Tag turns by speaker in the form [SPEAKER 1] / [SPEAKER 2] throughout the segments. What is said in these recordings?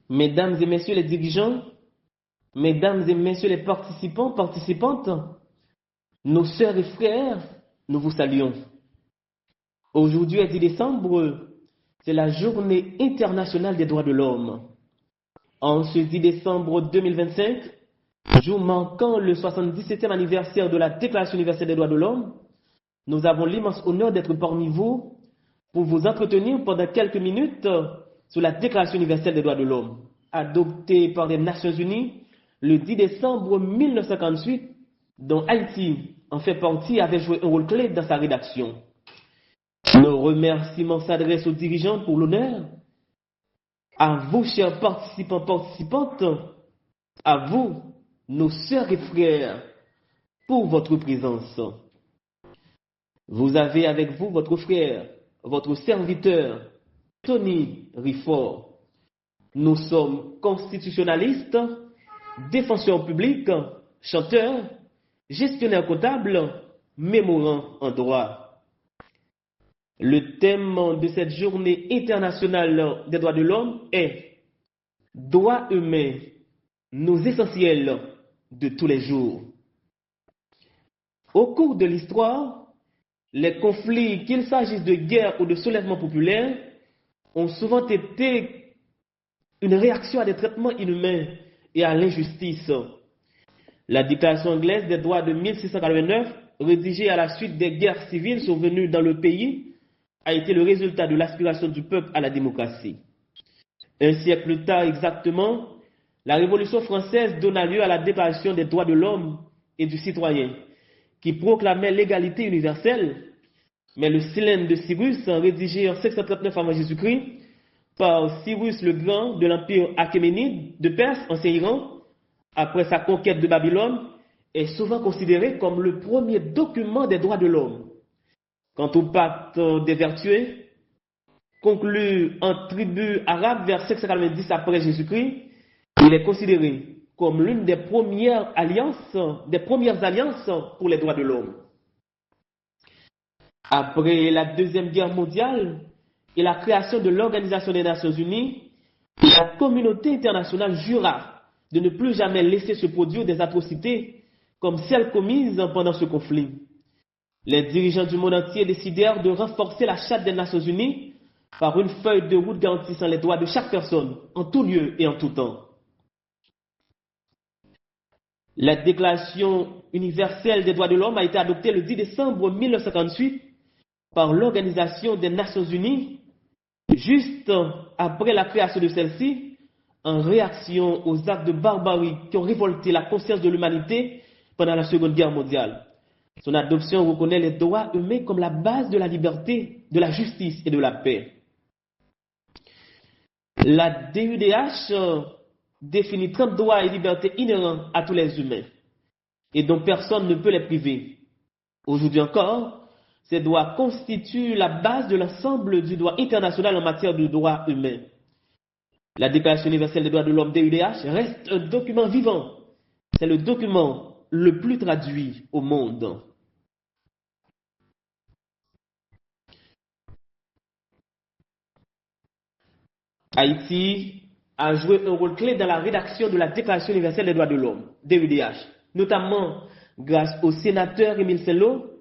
[SPEAKER 1] Mesdames et messieurs les dirigeants, mesdames et messieurs les participants, participantes, nos sœurs et frères, nous vous saluons. Aujourd'hui est 10 décembre, c'est la journée internationale des droits de l'homme. En ce 10 décembre 2025, jour manquant le 77e anniversaire de la Déclaration universelle des droits de l'homme, nous avons l'immense honneur d'être parmi vous pour vous entretenir pendant quelques minutes sur la Déclaration universelle des droits de l'homme, adoptée par les Nations unies le 10 décembre 1948, dont Haïti en fait partie et avait joué un rôle clé dans sa rédaction. Nos remerciements s'adressent aux dirigeants pour l'honneur, à vous, chers participants, participantes, à vous, nos sœurs et frères, pour votre présence. Vous avez avec vous votre frère, votre serviteur, Tony Rifford. Nous sommes constitutionnalistes, défenseurs publics, chanteurs, gestionnaires comptables, mémorants en droit. Le thème de cette journée internationale des droits de l'homme est droits humains, nos essentiels de tous les jours. Au cours de l'histoire, les conflits, qu'il s'agisse de guerre ou de soulèvement populaire, ont souvent été une réaction à des traitements inhumains et à l'injustice. La Déclaration anglaise des droits de 1689, rédigée à la suite des guerres civiles survenues dans le pays, a été le résultat de l'aspiration du peuple à la démocratie. Un siècle plus tard exactement, la Révolution française donna lieu à la Déclaration des droits de l'homme et du citoyen, qui proclamait l'égalité universelle, mais le Silène de Cyrus, rédigé en 539 avant Jésus-Christ, par Cyrus le Grand de l'Empire achéménide de Perse, ancien Iran, après sa conquête de Babylone, est souvent considéré comme le premier document des droits de l'homme. Quant au pacte des vertueux, conclu en tribu arabe vers 590 après Jésus-Christ, il est considéré comme l'une des premières alliances pour les droits de l'homme. Après la Deuxième Guerre mondiale et la création de l'Organisation des Nations Unies, la communauté internationale jura de ne plus jamais laisser se produire des atrocités comme celles commises pendant ce conflit. Les dirigeants du monde entier décidèrent de renforcer la Charte des Nations Unies par une feuille de route garantissant les droits de chaque personne, en tout lieu et en tout temps. La Déclaration universelle des droits de l'homme a été adoptée le 10 décembre 1958 par l'Organisation des Nations Unies, juste après la création de celle-ci, en réaction aux actes de barbarie qui ont révolté la conscience de l'humanité pendant la Seconde Guerre mondiale. Son adoption reconnaît les droits humains comme la base de la liberté, de la justice et de la paix. La DUDH définit 30 droits et libertés inhérents à tous les humains et dont personne ne peut les priver. Aujourd'hui encore, ces droits constituent la base de l'ensemble du droit international en matière de droits humains. La Déclaration universelle des droits de l'homme DUDH reste un document vivant. C'est le document le plus traduit au monde. Haïti a joué un rôle clé dans la rédaction de la Déclaration universelle des droits de l'homme, DUDH, notamment grâce au sénateur Émile Sello,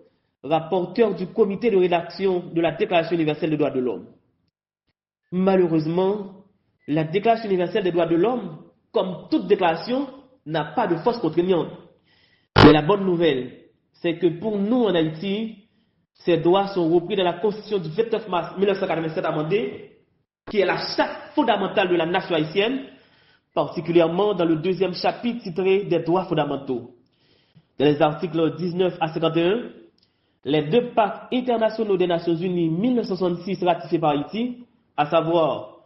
[SPEAKER 1] rapporteur du comité de rédaction de la Déclaration universelle des droits de l'homme. Malheureusement, la Déclaration universelle des droits de l'homme, comme toute déclaration, n'a pas de force contraignante. Mais la bonne nouvelle, c'est que pour nous en Haïti, ces droits sont repris dans la Constitution du 29 mars 1987 amendée, qui est la charte fondamentale de la nation haïtienne, particulièrement dans le deuxième chapitre titré des droits fondamentaux. Dans les articles 19 à 51, les deux pactes internationaux des Nations Unies 1966 ratifiés par Haïti, à savoir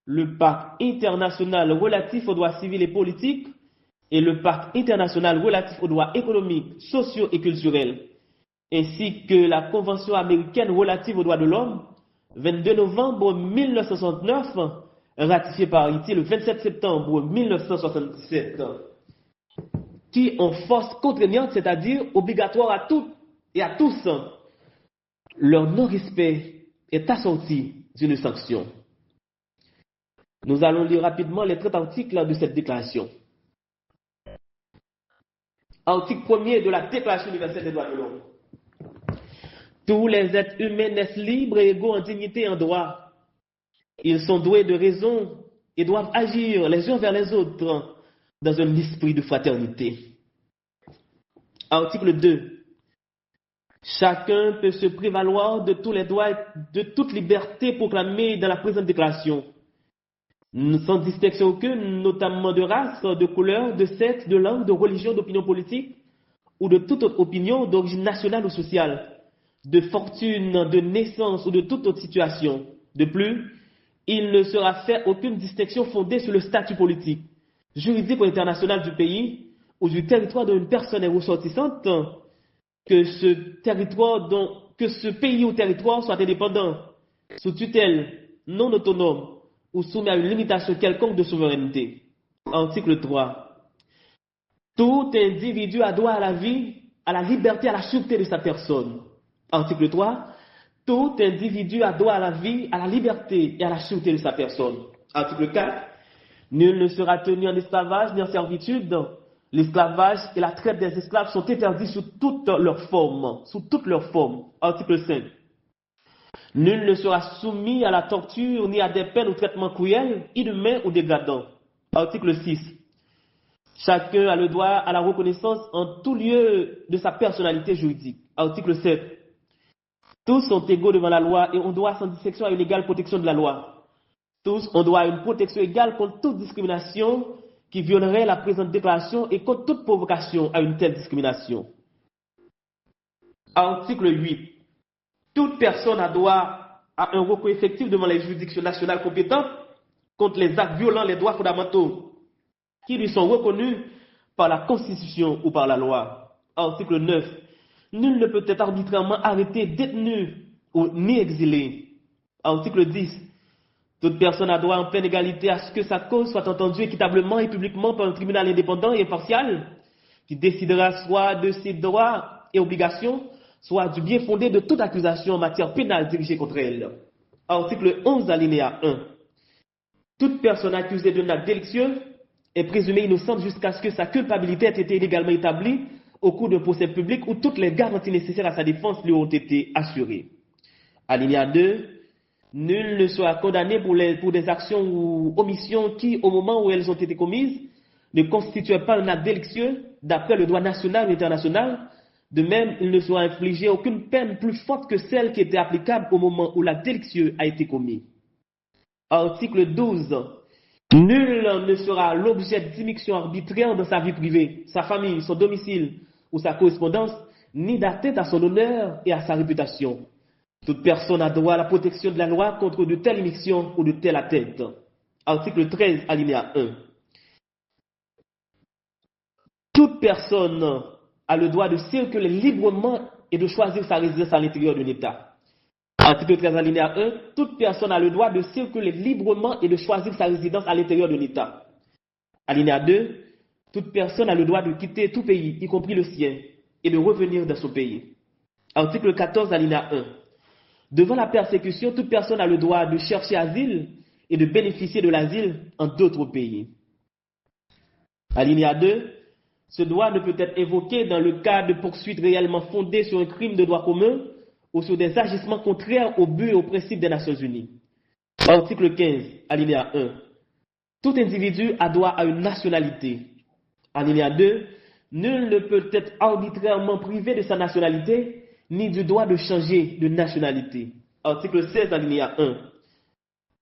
[SPEAKER 1] le pacte international relatif aux droits civils et politiques et le pacte international relatif aux droits économiques, sociaux et culturels, ainsi que la Convention américaine relative aux droits de l'homme, 22 novembre 1969, ratifié par Haïti le 27 septembre 1977, qui ont force contraignante, c'est-à-dire obligatoire à toutes et à tous. Leur non-respect est assorti d'une sanction. Nous allons lire rapidement les 30 articles de cette déclaration. Article 1er de la Déclaration universelle des droits de l'homme. Tous les êtres humains naissent libres et égaux en dignité et en droit. Ils sont doués de raison et doivent agir les uns vers les autres dans un esprit de fraternité. Article 2. Chacun peut se prévaloir de tous les droits et de toute liberté proclamée dans la présente déclaration, sans distinction aucune, notamment de race, de couleur, de sexe, de langue, de religion, d'opinion politique ou de toute autre opinion d'origine nationale ou sociale, de fortune, de naissance ou de toute autre situation. De plus, il ne sera fait aucune distinction fondée sur le statut politique, juridique ou international du pays ou du territoire dont une personne est ressortissante, que ce pays ou territoire soit indépendant, sous tutelle, non autonome ou soumis à une limitation quelconque de souveraineté. Article 3. Tout individu a droit à la vie, à la liberté, à la sûreté de sa personne. Article 3. Tout individu a droit à la vie, à la liberté et à la sûreté de sa personne. Article 4. Nul ne sera tenu en esclavage ni en servitude. L'esclavage et la traite des esclaves sont interdits sous toutes leurs formes. Article 5. Nul ne sera soumis à la torture ni à des peines ou traitements cruels, inhumains ou dégradants. Article 6. Chacun a le droit à la reconnaissance en tout lieu de sa personnalité juridique. Article 7. Tous sont égaux devant la loi et ont droit sans distinction à une égale protection de la loi. Tous ont droit à une protection égale contre toute discrimination qui violerait la présente déclaration et contre toute provocation à une telle discrimination. Article 8. Toute personne a droit à un recours effectif devant les juridictions nationales compétentes contre les actes violant les droits fondamentaux qui lui sont reconnus par la Constitution ou par la loi. Article 9. Nul ne peut être arbitrairement arrêté, détenu ni exilé. Article 10. Toute personne a droit en pleine égalité à ce que sa cause soit entendue équitablement et publiquement par un tribunal indépendant et impartial qui décidera soit de ses droits et obligations, soit du bien fondé de toute accusation en matière pénale dirigée contre elle. Article 11, alinéa 1. Toute personne accusée d'un acte délicieux est présumée innocente jusqu'à ce que sa culpabilité ait été illégalement établie au cours d'un procès public où toutes les garanties nécessaires à sa défense lui ont été assurées. Alinéa 2. Nul ne sera condamné pour des actions ou omissions qui, au moment où elles ont été commises, ne constituaient pas un acte délicieux d'après le droit national ou international. De même, il ne sera infligé aucune peine plus forte que celle qui était applicable au moment où l'acte délicieux a été commis. Article 12. Nul ne sera l'objet d'immixtion arbitraire dans sa vie privée, sa famille, son domicile ou sa correspondance, ni d'atteinte à son honneur et à sa réputation. Toute personne a droit à la protection de la loi contre de telles immixtions ou de telles atteintes. Article 13, alinéa 1. Toute personne a le droit de circuler librement et de choisir sa résidence à l'intérieur d'un État. Article 13, alinéa 1. Toute personne a le droit de circuler librement et de choisir sa résidence à l'intérieur d'un État. Alinéa 2. Toute personne a le droit de quitter tout pays, y compris le sien, et de revenir dans son pays. Article 14, alinéa 1. Devant la persécution, toute personne a le droit de chercher asile et de bénéficier de l'asile en d'autres pays. Alinéa 2. Ce droit ne peut être évoqué dans le cas de poursuites réellement fondées sur un crime de droit commun ou sur des agissements contraires au but et aux principes des Nations Unies. Article 15, alinéa 1. Tout individu a droit à une nationalité. Alinéa 2. Nul ne peut être arbitrairement privé de sa nationalité ni du droit de changer de nationalité. Article 16, alinéa 1.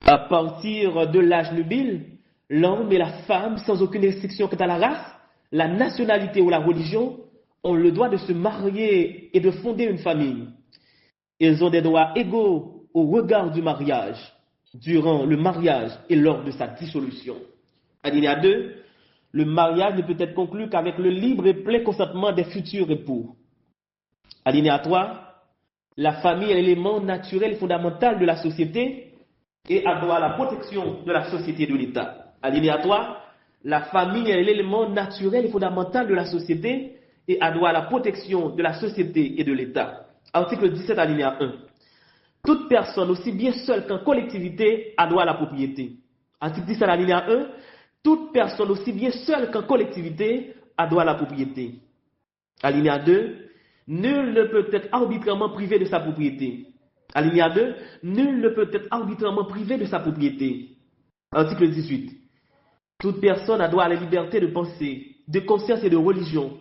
[SPEAKER 1] À partir de l'âge nubile, l'homme et la femme, sans aucune restriction quant à la race, la nationalité ou la religion, ont le droit de se marier et de fonder une famille. Ils ont des droits égaux au regard du mariage, durant le mariage et lors de sa dissolution. Alinéa 2. Le mariage ne peut être conclu qu'avec le libre et plein consentement des futurs époux. Alinéa 3. La famille est l'élément naturel et fondamental de la société et a droit à la protection de la société et de l'État. Alinéa 3. La famille est l'élément naturel et fondamental de la société et a droit à la protection de la société et de l'État. Article 17, alinéa 1. Toute personne, aussi bien seule qu'en collectivité, a droit à la propriété. Article 10 à l'alinéa 1, toute personne, aussi bien seule qu'en collectivité, a droit à la propriété. Alinéa 2, nul ne peut être arbitrairement privé de sa propriété. Alinéa 2, nul ne peut être arbitrairement privé de sa propriété. Article 18, toute personne a droit à la liberté de pensée, de conscience et de religion.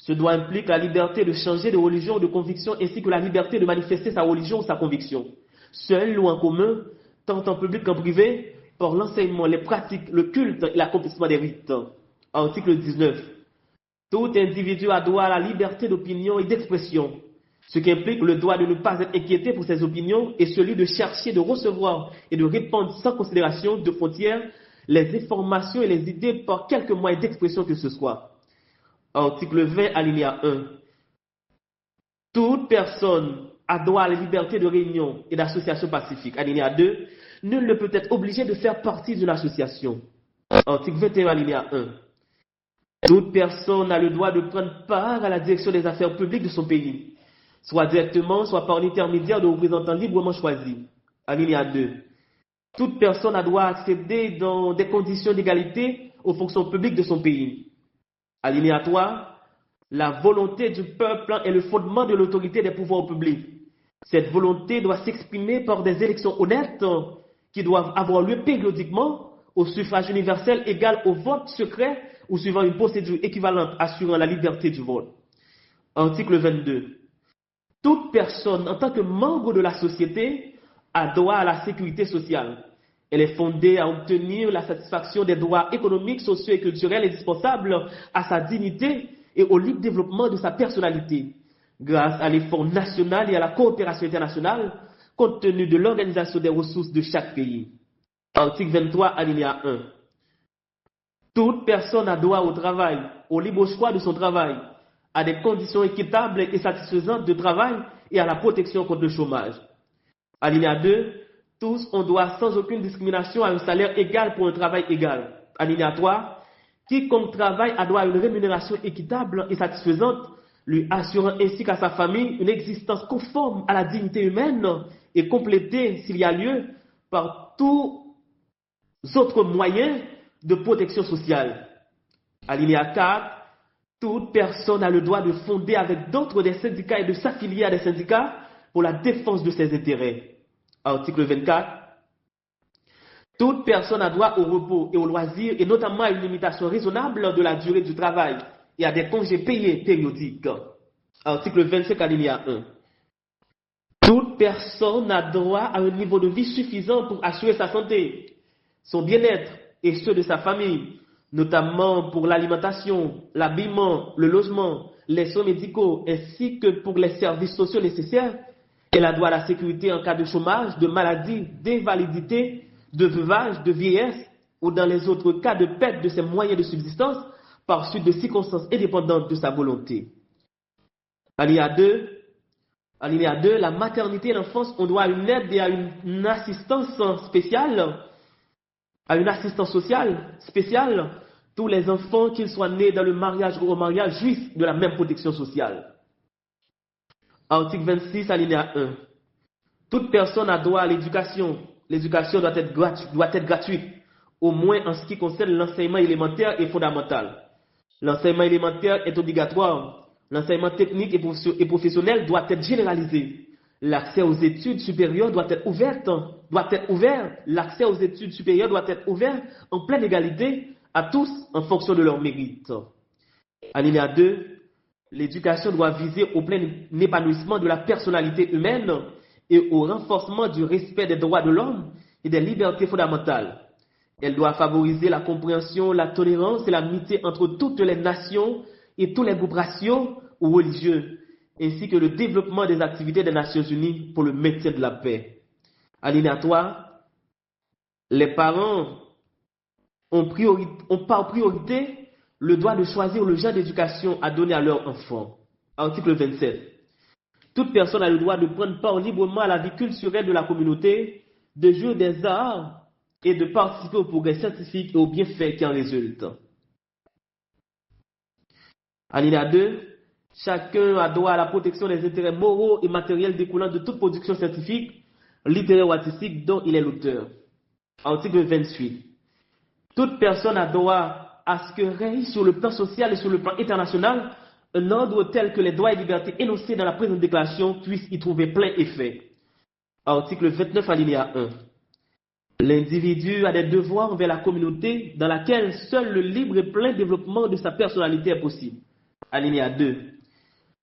[SPEAKER 1] Ce droit implique la liberté de changer de religion ou de conviction ainsi que la liberté de manifester sa religion ou sa conviction, seul ou en commun, tant en public qu'en privé, par l'enseignement, les pratiques, le culte et l'accomplissement des rites. Article 19. Tout individu a droit à la liberté d'opinion et d'expression, ce qui implique le droit de ne pas être inquiété pour ses opinions et celui de chercher, de recevoir et de répandre sans considération de frontières les informations et les idées par quelque moyen d'expression que ce soit. Article 20, alinéa 1. Toute personne a droit à la liberté de réunion et d'association pacifique. Alinéa 2. Nul ne peut être obligé de faire partie d'une association. Article 21, alinéa 1. Toute personne a le droit de prendre part à la direction des affaires publiques de son pays, soit directement, soit par l'intermédiaire de représentants librement choisis. Alinéa 2. Toute personne a droit à accéder dans des conditions d'égalité aux fonctions publiques de son pays. Alinéa 3. La volonté du peuple est le fondement de l'autorité des pouvoirs publics. Cette volonté doit s'exprimer par des élections honnêtes qui doivent avoir lieu périodiquement au suffrage universel égal au vote secret ou suivant une procédure équivalente assurant la liberté du vote. Article 22. Toute personne en tant que membre de la société a droit à la sécurité sociale. Elle est fondée à obtenir la satisfaction des droits économiques, sociaux et culturels indispensables à sa dignité et au libre développement de sa personnalité, grâce à l'effort national et à la coopération internationale, compte tenu de l'organisation des ressources de chaque pays. Article 23, alinéa 1. Toute personne a droit au travail, au libre choix de son travail, à des conditions équitables et satisfaisantes de travail et à la protection contre le chômage. Alinéa 2. Tous ont droit sans aucune discrimination à un salaire égal pour un travail égal. Alinéa 3. Quiconque travaille a droit à une rémunération équitable et satisfaisante, lui assurant ainsi qu'à sa famille une existence conforme à la dignité humaine et complétée, s'il y a lieu, par tous autres moyens de protection sociale. Alinéa 4. Toute personne a le droit de fonder avec d'autres des syndicats et de s'affilier à des syndicats pour la défense de ses intérêts. Article 24. Toute personne a droit au repos et au loisir et notamment à une limitation raisonnable de la durée du travail et à des congés payés périodiques. Article 25, alinéa 1. Toute personne a droit à un niveau de vie suffisant pour assurer sa santé, son bien-être et ceux de sa famille, notamment pour l'alimentation, l'habillement, le logement, les soins médicaux ainsi que pour les services sociaux nécessaires. Elle a droit à la sécurité en cas de chômage, de maladie, d'invalidité, de veuvage, de vieillesse ou dans les autres cas de perte de ses moyens de subsistance par suite de circonstances indépendantes de sa volonté. Alinéa 2, la maternité et l'enfance ont droit à une aide et à une assistance spéciale, à une assistance sociale spéciale. Tous les enfants, qu'ils soient nés dans le mariage ou au mariage, jouissent de la même protection sociale. Article 26, alinéa 1. Toute personne a droit à l'éducation. L'éducation doit être gratuite, au moins en ce qui concerne l'enseignement élémentaire et fondamental. L'enseignement élémentaire est obligatoire. L'enseignement technique et professionnel doit être généralisé. L'accès aux études supérieures doit être ouvert. L'accès aux études supérieures doit être ouvert en pleine égalité à tous en fonction de leur mérite. Alinéa 2. L'éducation doit viser au plein épanouissement de la personnalité humaine et au renforcement du respect des droits de l'homme et des libertés fondamentales. Elle doit favoriser la compréhension, la tolérance et l'amitié entre toutes les nations et tous les groupes raciaux ou religieux, ainsi que le développement des activités des Nations Unies pour le maintien de la paix. Alinéa 3. Les parents ont par priorité le droit de choisir le genre d'éducation à donner à leur enfant. Article 27. Toute personne a le droit de prendre part librement à la vie culturelle de la communauté, de jouir des arts et de participer au progrès scientifique et aux bienfaits qui en résultent. Alinéa 2. Chacun a droit à la protection des intérêts moraux et matériels découlant de toute production scientifique, littéraire ou artistique dont il est l'auteur. Article 28. Toute personne a droit à ce que règne sur le plan social et sur le plan international un ordre tel que les droits et libertés énoncés dans la présente déclaration puissent y trouver plein effet. Article 29, alinéa 1. L'individu a des devoirs envers la communauté dans laquelle seul le libre et plein développement de sa personnalité est possible. Alinéa 2.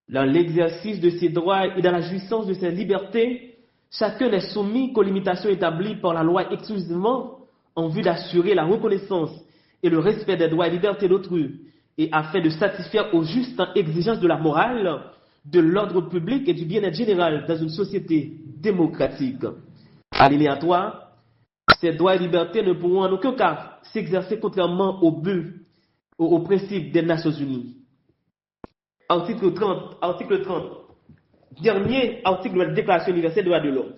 [SPEAKER 1] Dans l'exercice de ses droits et dans la jouissance de ses libertés, chacun n'est soumis qu'aux limitations établies par la loi exclusivement en vue d'assurer la reconnaissance et le respect des droits et libertés d'autrui et afin de satisfaire aux justes exigences de la morale, de l'ordre public et du bien-être général dans une société démocratique. Alinéa 3. Ces droits et libertés ne pourront en aucun cas s'exercer contrairement au but, au principe des Nations Unies. Article 30. Dernier article de la Déclaration universelle des droits de l'homme.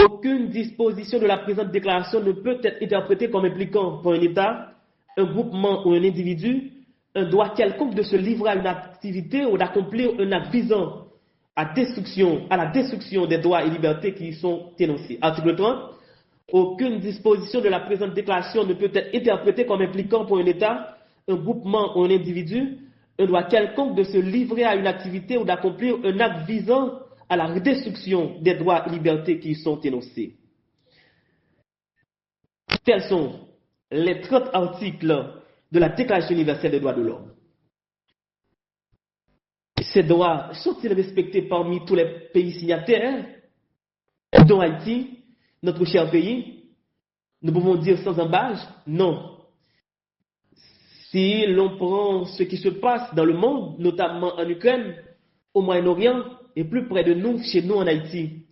[SPEAKER 1] Aucune disposition de la présente déclaration ne peut être interprétée comme impliquant pour un État, un groupement ou un individu un droit quelconque de se livrer à une activité ou d'accomplir un acte visant à la destruction des droits et libertés qui y sont énoncés. Article 30. Aucune disposition de la présente déclaration ne peut être interprétée comme impliquant pour un État, un groupement ou un individu un droit quelconque de se livrer à une activité ou d'accomplir un acte visant à la destruction des droits et libertés qui y sont énoncés. Tels sont les 30 articles de la Déclaration universelle des droits de l'homme. Ces droits sont-ils respectés parmi tous les pays signataires, dont Haïti, notre cher pays? Nous pouvons dire sans embâche, non. Si l'on prend ce qui se passe dans le monde, notamment en Ukraine, au Moyen-Orient et plus près de nous, chez nous en Haïti,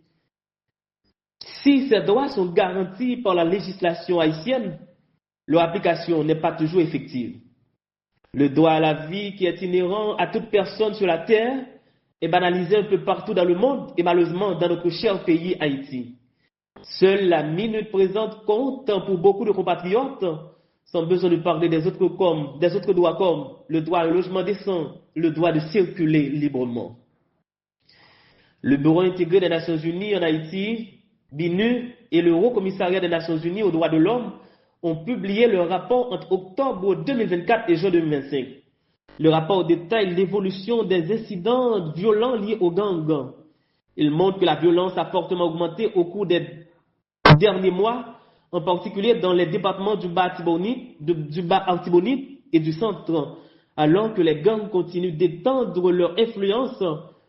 [SPEAKER 1] si ces droits sont garantis par la législation haïtienne, leur application n'est pas toujours effective. Le droit à la vie qui est inhérent à toute personne sur la terre est banalisé un peu partout dans le monde et malheureusement dans notre cher pays Haïti. Seule la minute présente compte pour beaucoup de compatriotes, sans besoin de parler des autres droits comme le droit au logement décent, le droit de circuler librement. Le Bureau intégré des Nations Unies en Haïti, BINU, et le Haut Commissariat des Nations Unies aux droits de l'homme ont publié leur rapport entre octobre 2024 et juin 2025. Le rapport détaille l'évolution des incidents violents liés aux gangs. Il montre que la violence a fortement augmenté au cours des derniers mois, en particulier dans les départements du Bas-Artibonite et du centre, alors que les gangs continuent d'étendre leur influence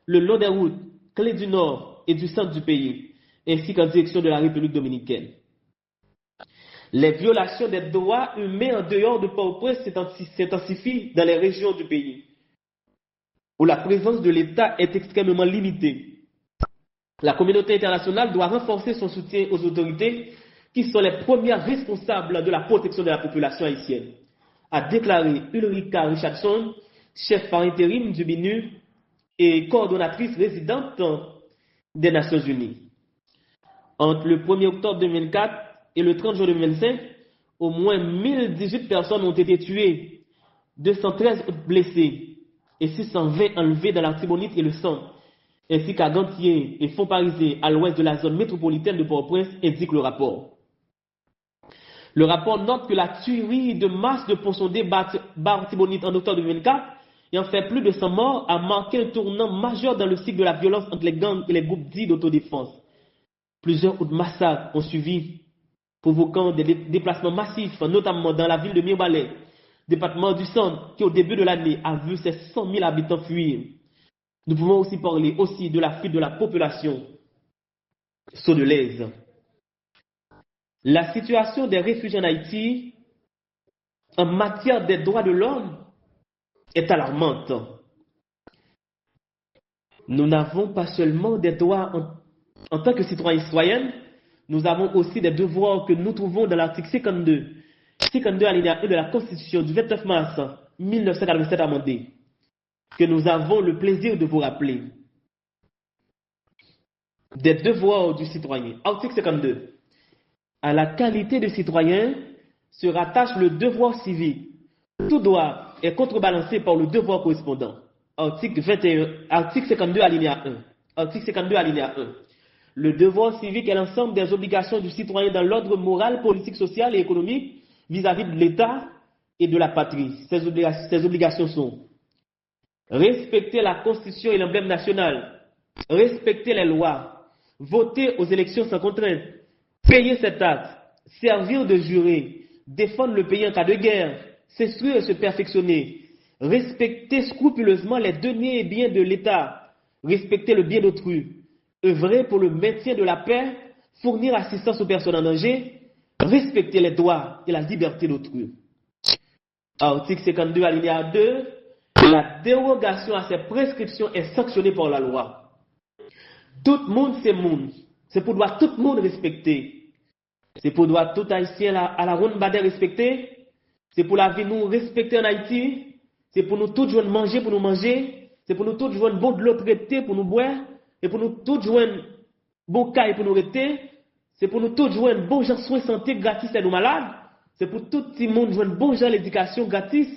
[SPEAKER 1] le long des routes clés du nord et du centre du pays, ainsi qu'en direction de la République dominicaine. Les violations des droits humains en dehors de Port-au-Prince s'intensifient dans les régions du pays, où la présence de l'État est extrêmement limitée. La communauté internationale doit renforcer son soutien aux autorités qui sont les premières responsables de la protection de la population haïtienne, a déclaré Ulrika Richardson, chef par intérim du BINU et coordonnatrice résidente des Nations Unies. Entre le 1er octobre 2024 et le 30 juin 2025, au moins 1018 personnes ont été tuées, 213 blessées et 620 enlevées dans l'Artibonite et le centre, ainsi qu'à Gantier et Font-Parisé à l'ouest de la zone métropolitaine de Port-au-Prince, indique le rapport. Le rapport note que la tuerie de masse de Ponsondé Bar-Artibonite en octobre 2024, ayant fait plus de 100 morts, a marqué un tournant majeur dans le cycle de la violence entre les gangs et les groupes dits d'autodéfense. Plusieurs autres massacres ont suivi, provoquant des déplacements massifs, notamment dans la ville de Mirbalais, département du centre, qui au début de l'année a vu ses 100 000 habitants fuir. Nous pouvons aussi parler de la fuite de la population saudelaise. La situation des réfugiés en Haïti, en matière des droits de l'homme, est alarmante. Nous n'avons pas seulement des droits en tant que citoyens et citoyennes, nous avons aussi des devoirs que nous trouvons dans l'article 52 alinéa 1 de la Constitution du 29 mars 1987 amendée, que nous avons le plaisir de vous rappeler. Des devoirs du citoyen. Article 52. À la qualité de citoyen se rattache le devoir civique. Tout droit est contrebalancé par le devoir correspondant. Article 52 alinéa 1. Article 52 alinéa 1. Le devoir civique est l'ensemble des obligations du citoyen dans l'ordre moral, politique, social et économique vis-à-vis de l'État et de la patrie. Ces obligations sont respecter la Constitution et l'emblème national, respecter les lois, voter aux élections sans contrainte, payer ses taxes, servir de juré, défendre le pays en cas de guerre, s'instruire et se perfectionner, respecter scrupuleusement les deniers et biens de l'État, respecter le bien d'autrui, œuvrer pour le maintien de la paix, fournir assistance aux personnes en danger, respecter les droits et la liberté d'autrui. Article 52, alinéa 2, la dérogation à ces prescriptions est sanctionnée par la loi. Tout le monde, c'est monde. C'est pour droit tout le monde respecter. C'est pour droit tout haïtien à la ronde badé respecter. C'est pour la vie nous respecter en Haïti. C'est pour nous tous joindre manger pour nous manger. C'est pour nous tous joindre bon de l'eau traité pour nous boire. Et pour nous tous joindre bon caille pour nous rester. C'est pour nous tous joindre bon gens soins santé gratis à nos malades. C'est pour tout le monde joindre bon gens l'éducation gratis.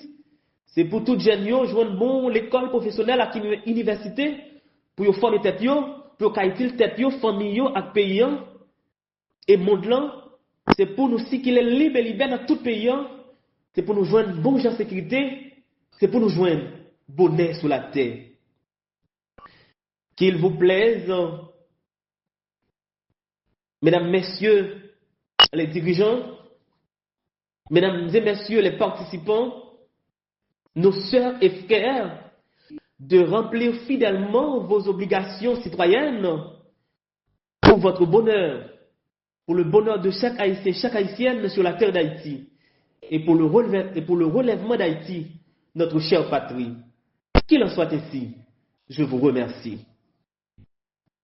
[SPEAKER 1] C'est pour tout jeunes joindre bon l'école professionnelle à l'université pour yo former tête yo, pour yo tête yo, famille yo ak pays et monde là. C'est pour nous si qu'il est libre et libère dans tout pays. C'est pour nous joindre bon gens sécurité. C'est pour nous joindre bonheur sur la terre. Qu'il vous plaise, mesdames, messieurs, les dirigeants, mesdames et messieurs, les participants, nos sœurs et frères, de remplir fidèlement vos obligations citoyennes pour votre bonheur, pour le bonheur de chaque Haïtien, chaque Haïtienne sur la terre d'Haïti, et pour le relèvement d'Haïti, notre chère patrie. Qu'il en soit ainsi. Je vous remercie.